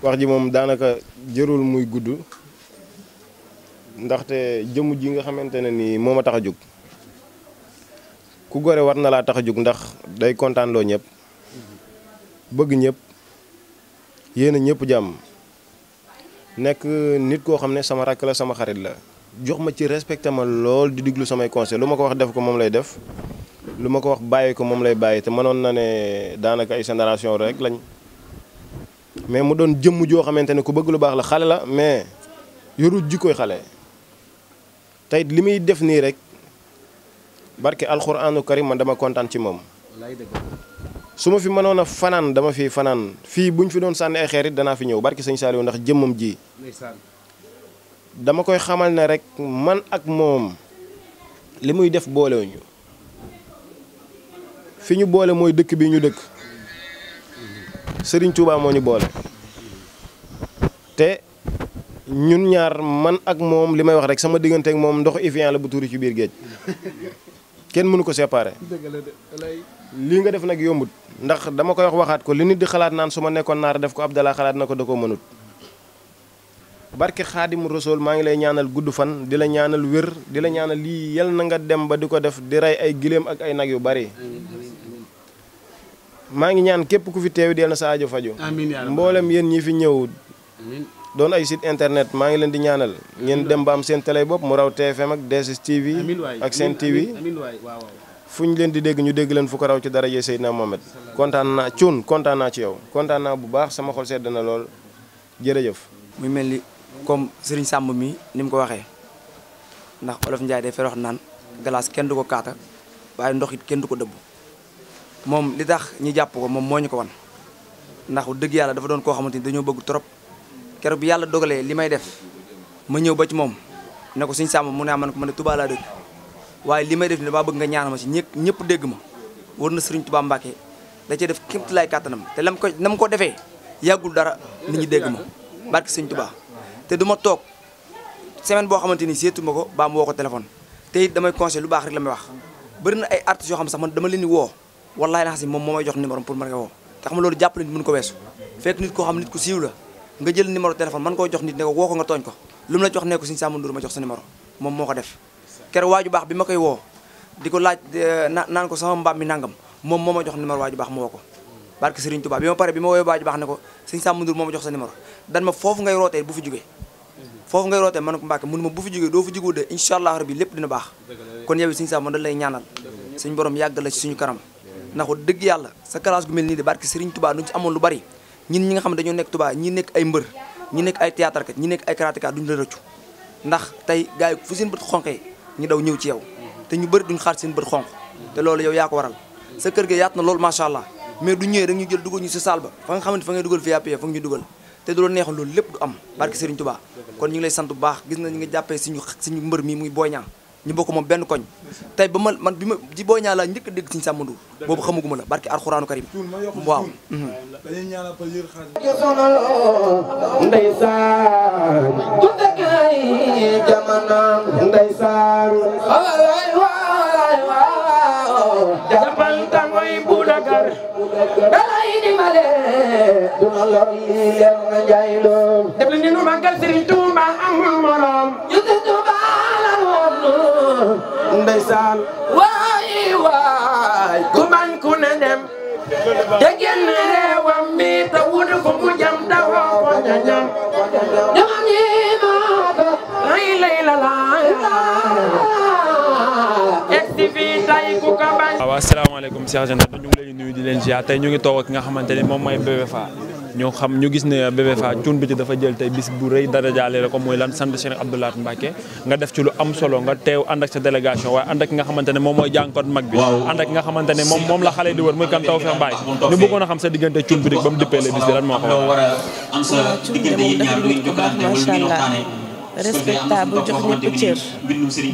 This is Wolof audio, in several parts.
wax ji moom daanaka jërul muy gudd ndaxte jëmm ji nga xamante ne nii moo ma tax a jóg ku gore war na laa tax a jóg ndax day kontaan loo ñëpp bëgg ñëpp yéena ñëpp jàmm nekk nit koo xam ne sama rakk la sama xarit la jox ma ci respecté ma lool di diglu samay conseil lu ma ko wax def ko moom lay def lu ma ko wax bàyyi ko moom lay bàyyi te mënoon na ne daanaka ay génération rek lañ mais mu doon jëmm joo xamante ne ku bëgg lu baax la xale la mais yorul jikkooy xale tey li muy def nii rek barke alxuraanu karim man dama kontaan ci moom su ma fi mënoon a fanaan dama fi fanaan fii buñ fi doon sànni ay xeer it danaa fi ñëw barke sëñ Saliou ndax jëmmam ji dama koy xamal ne rek man ak moom li muy def boolewuñu fi ñu boole mooy dëkk bi ñu dëkk Serigne Touba moo ñu boole te ñun ñaar man ak moom li may wax rek sama diggante ak moom ndox Evian la bu tuuri ci biir géej kenn mënu ko séparer. lii nga def nag yombut ndax dama koy wax waxaat ko li nit di xalaat naan su ma nekkoon naar def ko Abdallah xalaat na ko da koo mënut barke Xaadimu Rasuul maa ngi lay ñaanal gudd fan di la ñaanal wér di la ñaanal lii yal na nga dem ba di ko def di rey ay giléem ak ay nag yu bari maa ngi ñaan képp ku fi teew di yal na sa aajo faju mboolem yéen ñi fi ñëw doon ay site internet maa ngi leen di ñaanal ngeen dem ba am seen télé bopp mu raw TFM ak DSTV ak Sen TV fu ñu leen di dégg ñu dégg leen fu ko raw ci daraje Seydina Mohamed kontaan naa cuun kontaan naa ci yow kontaan naa bu baax sama xol sedd na lool jërëjëf. muy mel ni comme Serigne Samb mi ni mu ko waxee ndax Olof Ndiaye day wax naan glace kenn du ko kaata waaye ndox it kenn du ko dëbb moom li tax ñu jàpp ko moom moo ñu ko wan ndax dëgg yàlla dafa doon koo xamante ni dañoo bëgg trop keroog bi yàlla dogalee li may def ma ñëw ba ci moom ne ko Serigne Samb mu ne man ko man ne Touba laa dëgg waaye li may def ni damaa bëgg nga ñaanal ma si ñëpp dégg ma war na Serigne Touba Mbacke da cee def képp lay kàttanam te nam ko defee yàggul dara nit ñi dégg ma barke Serigne Touba te du ma toog semaine boo xamante ni seetu ma ko baa ma woo ko téléphone te it damay conseil lu baax rek la may wax bëri na ay artistes yoo xam sax man dama leen di woo wallahi na xam si moom moo may jox numéro pour mën nga woo te xam nga loolu jàppale nit mën ko weesu fekk nit koo xam nit ku siiw la nga jël numéro téléphone man koo jox nit ne ko woo ko nga tooñ ko lu mu la jox ne ko Serigne Samb Ndour ma jox sa numéro moom moo ko def keroog waaju baax bi ma koy woo di ko laaj naan ko sama mbaam mi nangam moom moo ma jox numéro waaju baax ma woo ko barke Serigne Touba bi ma pare bi ma woowee waaju baax ne ko Serigne Samb Ndour moo ma jox sa numéro dan ma foofu ngay rootee bu fi jógee foofu ngay rootee man ko Mbàkke mënu ma bu fi jógee doo fi jógee de incha allah rabbi lépp dina baax kon yow Serigne Samb da lay ñaanal suñu borom yàgg la ci suñu kanam ndax dëgg yàlla sa classe gu mel nii de barke Serigne Touba duñ ci amoon lu bari ñi nga xam ne dañoo nekk Touba ñi nekk ay mbër ñi nekk ay théâtre kat ñi nekk ay karatéka duñ la rëccu ndax tey gars yi fu seen bët xonqee ñu daw ñëw ci yow te ñu bëri duñ xaar seen bët xonq te loolu yow yaa ko waral sa kër ga yaat na loolu macha allah mais du ñëwee rek ñu jël dugal ñu si saal ba fa nga xamante fa ngay dugal VIP fa nga ñu dugal te du la neexoon loolu lépp du am barke Serigne Touba kon ñu ngi lay sant bu baax gis na ñu nga jàppee suñu mbër mi muy Boy Niang ñu bokk moom benn koñ tey ba man bi ma ci Boy Niang laa njëkk a dégg Serigne Samb Ndour boobu xamaguma la barke alxuraanu karim waaw ndeysaan ku dëggay jamono ndeysaan jàppal tangoy bu dagar dalay dimbale duna lor yi leen na njaay doom def li nu màggal Serigne Touba amul morom yu Touba la woon ndeysaan waay ku bañ ku ne dem te génn réewam mi te wut ko mu jam te woo ko ñañam ñamam ñi maata lay la waaw asalaamaaleykum Cheikh Général ñu ngi leen di nuyu di leen ziar tey ñu ngi toog ak nga xamante ni moom mooy Bébé Fa ñu gis ne Bébé Fa Thioune Biti dafa jël tey bis bu rëy dara jaale la ko mooy lan sant Cheikh Abdou Lahad Mbacké nga def ci lu am solo nga teew ànd ak sa délégation waaye ànd ak nga xamante ne moom mooy jànkoot mag bi ànd ak nga xamante ne moom la xale di wër muy kan Tawfekh Mbaye ñu bëggoon a xam sa diggante Thioune Biti ba mu dippeele bis bi lan moo ko respectable jox ñëpp cër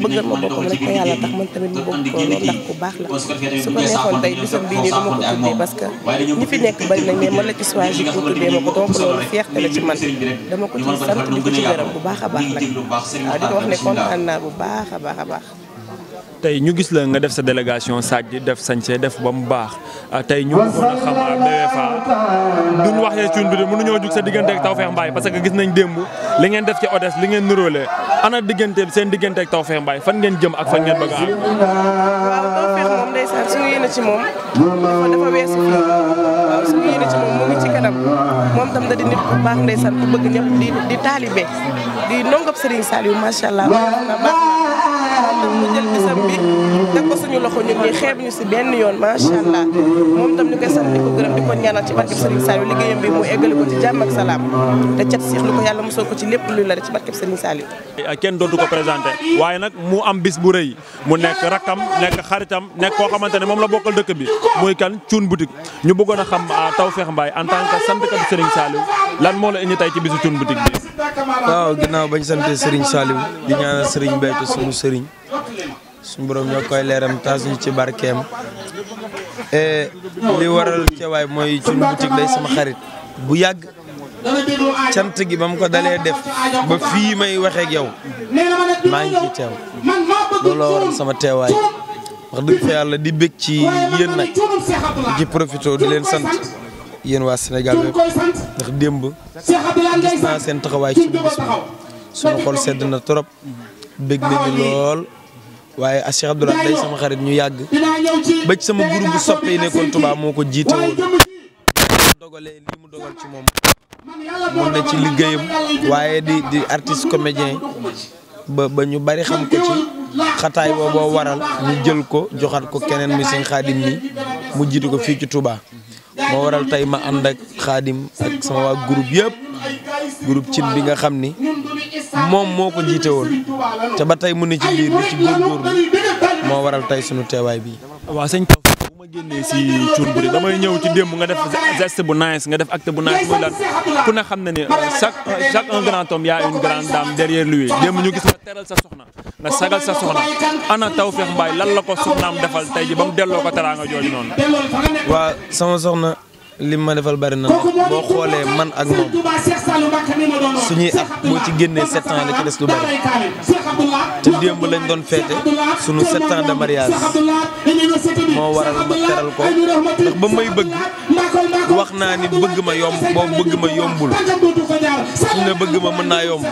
bëggal ma boppam rek te yàlla tax man tamit mu bëgg ko lool ndax ku baax la su ko neexoon tey bisam bii nii du ma ko tuddee parce que ñi fi nekk bari nañ mais man la ci choisir pour tuddee ma ko donc loolu fierté la ci man dama ko ci sant di ko ci gërëm bu baax a baax nag waaw di ko wax ne kontaan naa bu baax a baax a baax tey ñu gis la nga def sa délégation Sadji def sañse def ba mu baax tey ñu bëggoon a xam BBFA duñ waxee cuun bi de mënuñoo jug sa diggante ak Tawfekh Mbaye parce que gis nañ démb li ngeen def ci Odès li ngeen niróole ana seen diggante ak Tawfekh Mbaye fan ngeen jëm ak fan ngeen bëgg a am. waaw Tawfekh moom ndeysaan suñu yéene ci moom dafa weesu fii waaw suñu yéene ci moom mu ngi ci kanam moom tam da di nit ku baax ndeysaan ku bëgg ñëpp di taalibe di ndongob Serigne Saliou macha allah baax na mu jël bisam bi teg ko suñu loxo ñun ñi xeeb ñu si benn yoon macha allah moom tam ñu koy sant di ko gërëm di ko ñaanal ci barkeb Serigne Saliou liggéeyam bi mu eggali ko ci jàmm ak salaam te cat siix lu ko yàlla mosoo ko ci lépp luy la ci barkeb Serigne Saliou. kenn dootu ko présenté waaye nag mu am bis bu rëy mu nekk rakkam nekk xaritam nekk koo xamante ne moom la bokkal dëkk bi muy kan Thioune Boutique ñu bëggoon a xam Tawfekh Mbaye en tant que santkatu Serigne Saliou lan moo la indi tey ci bisu Thioune Boutique bi. waaw ginnaaw bañ sante Serigne Saliou di ñaanal Serigne Béthio suñu Serigne suñu borom ñoo koy leeram taas ñu ci barkeem li waral ceewaay mooy Thioune Boutique day sama xarit bu yàgg cant gi ba mu ko dalee def ba fii may waxee ak yow maa ngi ci teew looloo waral sama teewaay wax dëgg fa yàlla di bég ci yéen nag di ci profité di leen sant yéen waa Sénégal bépp ndax démb gis naa seen taxawaay ci bis bi suñu xol sedd na trop bég nañu lool waaye Cheikh Abdoulaye day sama xarit ñu yàgg ba ci sama groupe bu soppe yi nekkoon Touba moo ko jiite woon dogalee lii mu dogal ci moom mun na ci liggéeyam waaye di artiste comédien ba ñu bari xam ko ci xataay booboo waral ñu jël ko joxaat ko keneen mi sëñ Xaadim mi mu jiite ko fii ci Touba moo waral tey ma ànd ak Xaadim ak sama waa groupe yëpp groupe cin bi nga xam ni moom moo ko jiite woon te ba tey mu ne ci biir di ci góorgóorlu moo waral tey sunu teewaay bi. waaw sëñ Tawfekh bu ma génnee si Thioune Boutique damay ñëw ci démb nga def geste bu nice nga def acte bu nice muy lan ku ne xam na ni chaque un grand homme y a une grande dame derrière lui démb ñu gis nga teral sa soxna nga sagal sa soxna ana Tawfekh Mbaye lan la ko soxnaam defal tey ji ba mu delloo ko teraanga jooju noonu. waaw sama soxna lim ma defal bari na boo xoolee man ak moom suñuy at boo ci génnee 7 ans la ci des lu bari te démb lañ doon féete sunu 7 ans de mariage moo waral ma teral ko ndax ba may bëgg wax naa ni bëgg ma yomb boobu bëgg ma yombul su ne bëgg ma mën naa yomb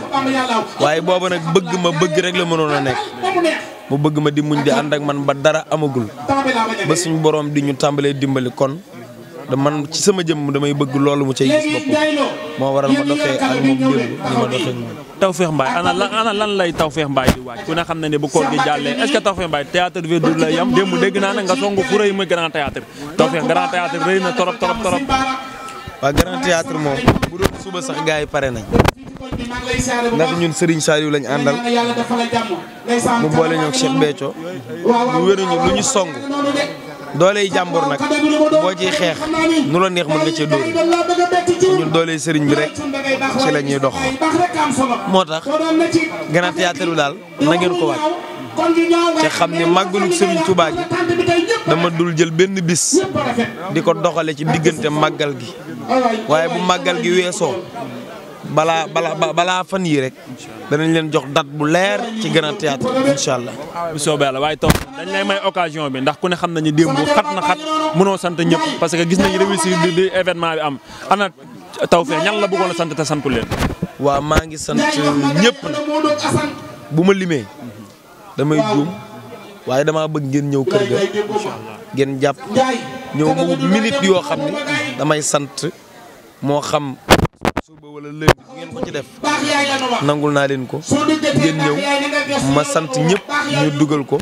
waaye booba nag bëgg ma bëgg rek la mënoon a nekk mu bëgg ma di muñ di ànd ak man ba dara amagul ba suñu borom di ñu tàmbalee dimbali kon man ci sama jëmm damay bëgg loolu mu cay gis boppam moo waral ma doxee ak moom démb ni ma doxee ak moom. Tawfekh Mbaye ana lan lay Tawfekh Mbaye di waaj ku ne xam na ne bu koor gi jàllee est-ce que Tawfekh Mbaye théâtre Verdure lay yam démb dégg naa ne nga songu fu rëy muy grand théâtre Tawfekh grand théâtre rëy na torop. waa grand théâtre moom bu doon suba sax gars yi pare nañ ndax ñun Serigne Saliou lañ àndal mu boole ñoo Cheikh Béthio ñu wéruñu lu ñu song dooley jàmbur nag boo ciy xeex nu la neex mën nga cee dóor ñun dooley sëriñ bi rek ci la ñuy dox moo tax grand théâtre bi daal na ngeen ko waaj te xam ne màggalu Sëriñ Tuubaa gi dama dul jël benn bis di ko doxale ci diggante màggal gi waaye bu màggal gi weesoo balaa fan yii rek danañ leen jox date bu leer ci grand théâtre incha allah. bu soobee yàlla waaye taw dañ lay may occasion bi ndax ku ne xam nañu démb xat na xat mënoo sant ñëpp parce que gis nañu réussir bi événement bi am ana Tawfekh ñan la bëggoon a sant te santu leen. waaw maa ngi sant ñëpp nag bu ma limee damay juum waaye damaa bëgg ngeen ñëw kër ga ngeen jàpp ñëw mu minute yoo xam ne damay sant moo xam. suba wala léegi bu ngeen ko ci def nangul naa leen ko ngeen ñëw ma sant ñëpp ñu dugal ko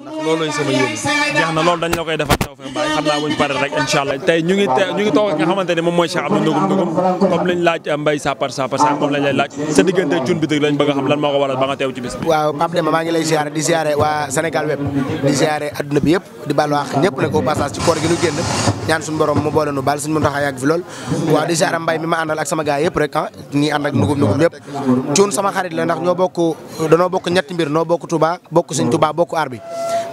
ndax loolooy sama yéen. jeex na loolu dañ la koy defal Tawfekh Mbaye xam naa buñ pare rek incha allah tey ñu ngi toog ak nga xamante ne moom mooy Cheikh Abdou Ndogum comme lañ laaj Mbaye Sapar moom lañ lay laaj sa diggante Thioune Boutique lañ bëgg a xam lan moo ko waral ba nga teew ci bis bi. waaw Pape Demba maa ngi lay ziare di ziare waa Sénégal web di ziare adduna bi yëpp di baalu wax ñëpp nag au passage ci koor gi ñu génn ñaan suñu borom mu boole nu baal suñu mën tax a yàgg fi lool waaw di ziare Mbaye mi ma àndal ak sama gars yëpp rek ñii ànd ak Ndogum yëpp Thioune sama xarit la ndax danoo bokk ñetti mbir noo bokk Touba bokk Sëñ Touba bokk aar bi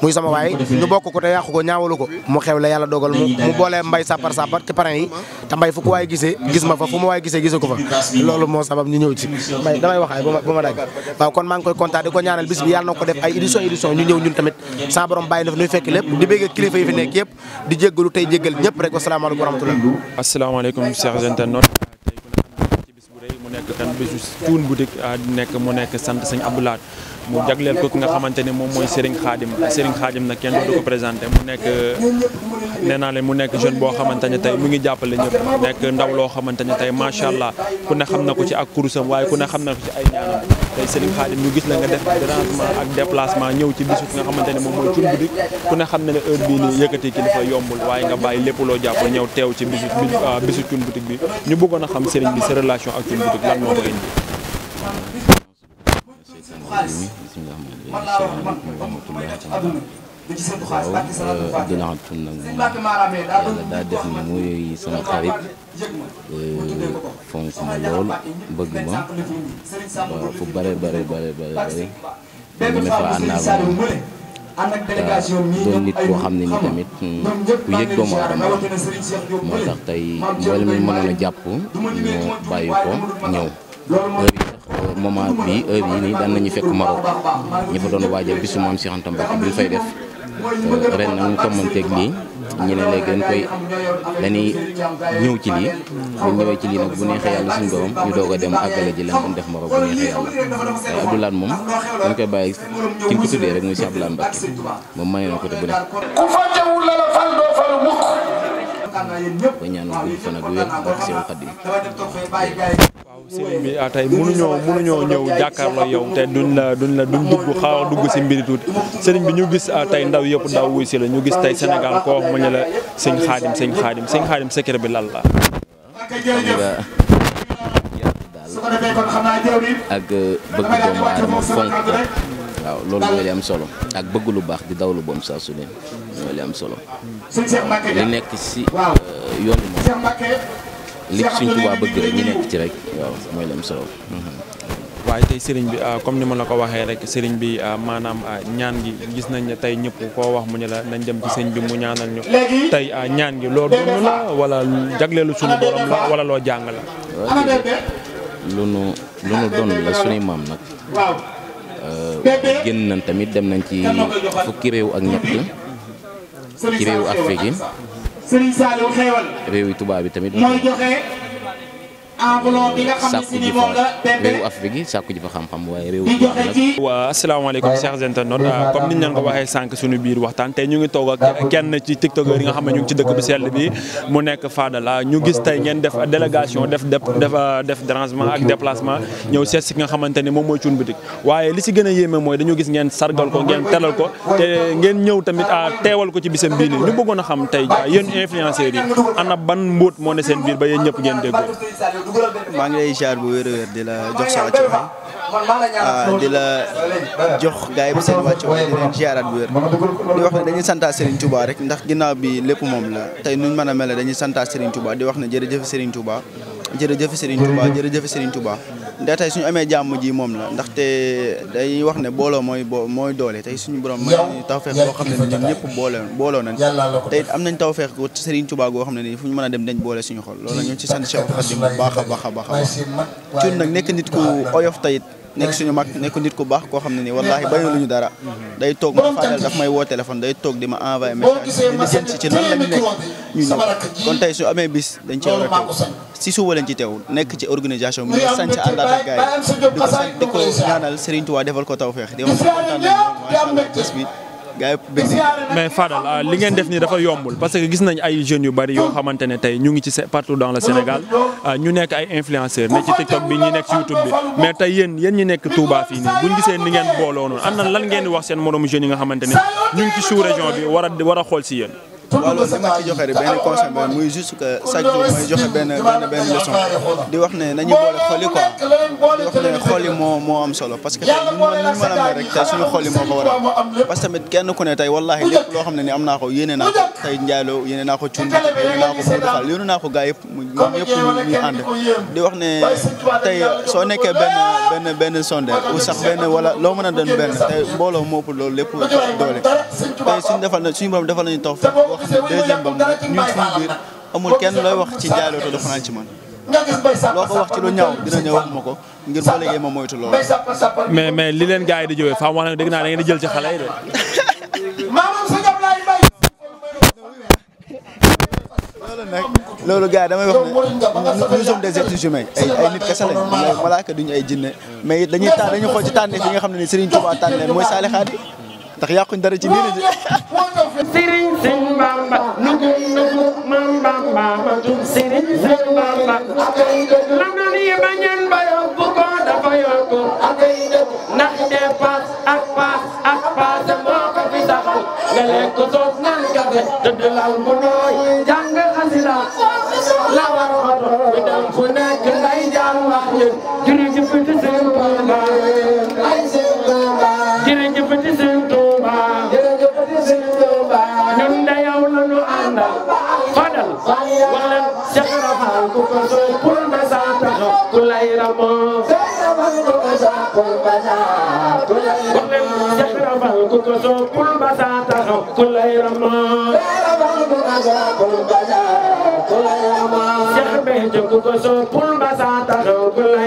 muy sama waay ñu bokk ko te yàqu ko ñaawalu ko mu xew la yàlla dogal mu boolee mbay sapar ci parrain yi te mbay fu ko waay gisee gis ma fa fu ma waay gisee gisee ko fa loolu moo sabab ñu ñëw ci mbay damay wax ay ba ma daj waaw kon maa ngi koy kontaan di ko ñaanal bis bi yàlla na ko def ay édition ñu ñëw ñun tamit sa borom bàyyi na fi nuy fekk lépp di bëgg kilifa yi fi nekk yëpp di jéggalu tey jéggal ñëpp rek asalaamaaleykum wa rahmatullah asalaamaaleykum chers internautes tey ku ne xam ne ci bis bu rëy mu nekk kan bisu Thioune Boutique mu nekk sant sëñ Abdou Lahad mu jagleel ko ki nga xamante ne moom mooy Serigne Khadim nag kenn du ko présenté mu nekk nee naa leen mu nekk jeune boo xamante ne tey mu ngi jàppale ñëpp nekk ndaw loo xamante ne tey macha allah ku ne xam na ko ci ak kurusam waaye ku ne xam na ko ci ay ñaanam tey Serigne Khadim ñu gis la nga def dérangement ak déplacement ñëw ci bisu ki nga xamante ne moom mooy Thioune Boutique ku ne xam na ne heure bii nii yëkkati kilifa yombul waaye nga bàyyi lépp loo jàpp ñëw teew ci bisu Thioune Boutique bi ñu bëggoon a xam Serigne bi sa relation ak Thioune Boutique lan moo ko indi. waaw Abdou Lahad Thioune nag moom yàlla daa def ni muy sama xarit fonk ma lool bëgg ma waaw fu bare ñu ne fa ànd ak moom doon nit koo xam ne ni tamit ku yëg doomu aadama moo tax tey mboolem ñu mënoon a jàpp ñoo bàyyi ko ñëw moment bi heure yi nii daan nañu fekk Maroc ñi fa doon waajal bisu Maam Cheikh Anta Mbacké bi ñu fay def ren nag ñu tommanteeg lii ñu ne léegi dañuy ñëw ci lii bu ñëwee ci lii nag bu neexee yàlla suñu borom ñu doog a dem àggale ji lan def Maroc bu neexee yàlla waaye Abdou Lahad moom dañ koy bàyyi ki ñu ko tuddee rek muy Cheikh Abdou Lahad Mbacké moom may na côté bu nekk ba ñaan gudd fan ak wér ak Seexul Xadiim. waaw sëriñ bi tey mënuñoo ñëw jàkkaarloo yow te duñ xaw a dugg si mbiri tuuti sëriñ bi ñu gis tey ndaw yëpp ndaw wuy si la ñu gis tey Sénégal koo wax mu ne la sëñ Xaadim secret bi lan la. ak bëgg doomu aadama fonk ko waaw loolu mooy li am solo ak bëgg lu baax di daw lu bon saa su ne mooy li am solo li nekk si yoon bi moom li suñ Tuubaa bëgg rek ñi nekk ci rek waaw mooy li am solo. waaye tey sëriñ bi comme ni ma la ko waxee rek sëriñ bi maanaam ñaan gi gis nañ ne tey ñëpp koo wax mu ne la nañ dem ci sëriñ bi mu ñaanal ñu tey ñaan gi loolu doon la wala jagleelu suñu borom la wala loo jàng la. lu nu doon la suñuy maam nag génn nañ tamit dem nañ ci fukki réew ak ñett ci réewu Afrique yi réew yi tubaab bi tamit sàkku ji fa réewu Afrique yi sàkku ji fa xam-xam waaye réewu tubaab nag. waaw asalaamaaleykum chers internautes comme niñ leen ko waxee sànq suñu biir waxtaan tey ñu ngi toog ak kenn ci tiktokeur yi nga xam ne ñu ngi ci dëkk bi sell bi mu nekk Fadala ñu gis tey ngeen def délégation def dérangement ak déplacement ñëw seet si nga xamante ni moom mooy Thioune Boutique waaye li si gën a yéeme mooy dañu gis ngeen sargal ko ngeen teral ko te ngeen ñëw tamit teewal ko ci bisam bii nii ñu bëggoon a xam tey yéen influenceurs yi ana ban mbóot moo ne seen biir ba yéen ñëpp ngeen déggoo. maa ngi lay ziar bu wér-wér di la jox sa wàccuwaay di la jox gars yi bi seen wàccuwaay di leen ziaraat bu wér di wax ne dañuy santaat Serigne Touba rek ndax ginnaaw bi lépp moom la tey nuñ mën a mel dañuy santaat Serigne Touba di wax ne jërëjëf Serigne Touba jërëjëf Serigne Touba jërëjëf Serigne Touba ndax tey suñu amee jàmm ji moom la ndaxte day wax ne booloo mooy doole tey suñu borom may tawfeex boo xam ne ni ñun ñëpp booloo nañ tey am nañ tawfeex ko Serigne Touba goo xam ne nii fu ñu mën a dem dañ boole suñu xol loolu ñu ci sant Cheikh Khadim bu baax a baax a baax Thioune nag nekk nit ku oyof tayit nekk suñu mag nekk nit ku baax koo xam ne nii wallaahi bañu luñu dara day toog ma Fadel daf may woo téléphone day toog di ma envoyé message di leen si ci nan la ñu nekk ñu ñëw kon tey su amee bis dañ ci war a teew si suba lañ ci teew nekk ci organisation bi ñu sant àndaat ak gars yi di ko sant di ko ñaanal Serigne Touba defal ko tawfeex di wax kontaan nañ macha allah bés bi mais Fadal li ngeen def nii dafa yombul parce que gis nañ ay jeunes yu bari yoo xamante ne tey ñu ngi ci partout dans le Sénégal ñu nekk ay influenceurs ne ci TikTok bi ñi nekk ci YouTube bi mais tey yéen ñi nekk Touba fii nii buñ gisee ni ngeen booloo noonu am na lan ngeen di wax seen moromu jeunes yi nga xamante ne ñu ngi ci sous région bi war a xool si yéen. waaw loolu li ma ci joxe rek benn conseil bi muy juste que chaque jour mooy joxe benn leçon di wax ne nañu boole xol yi quoi di wax ne xol yi moo am solo parce que tey ñu mën a mel rek tey suñu xol yi moo ko waral parce que tamit kenn ku ne tey wallahi lépp loo xam ne ni am naa ko yéene naa ko tey Ndiaye yéene naa ko Thioune yéene naa ko Modou Fall yéene naa ko gars yëpp ñu ànd di wax ne tey soo nekkee benn sondeel ou sax benn wala loo mën a doon benn tey mbooloo moo ëpp loolu lépp doole tey suñu borom defal nañu taw fekk boo xam ne deuxième ba ñu suñu biir amul kenn looy wax ci Ndiaye Lo te dafa naan ci man loo ko wax ci lu ñaaw dina ñëw wax ma ko ngir boo léegi ma moytu loolu. mais li leen gars yi di jógee faa wax na dégg naa da ngeen di jël ci xale yi de. loolu gars yi damay wax ne nous sommes des êtres humains ay nit kese lañ malaaka duñu ay jinne mais it dañuy xool ci tànneef yi nga xam ne ni Serigne Touba tànneen mooy saalixaat yi ndax yàquñ dara ci diine ji. Serigne Sëñ Bamba nugu Mam Bamba ma tum Serigne Sëñ Bamba lam na ni bañan ba yokku ko dafa yokku ndax dépasse ak paas moo ko fi taxaw nga lekk soos naan kafe tëdd lal bu nooy jàng xasida la war oto bi dem fu nekk nday jaar wax ñun jërëjëf ci Sëñ Bamba jërëjëf ci Sëñ ñun de yow la ñu àndal fadal wax leen Cheikh Rafal ku ko sooy pour ba saa taxaw ku lay ramoo wax leen Cheikh Rafal ku ko sooy pour ba saa taxaw ku lay ramoo Cheikh Béthio ku ko sooy pour ba saa taxaw ku lay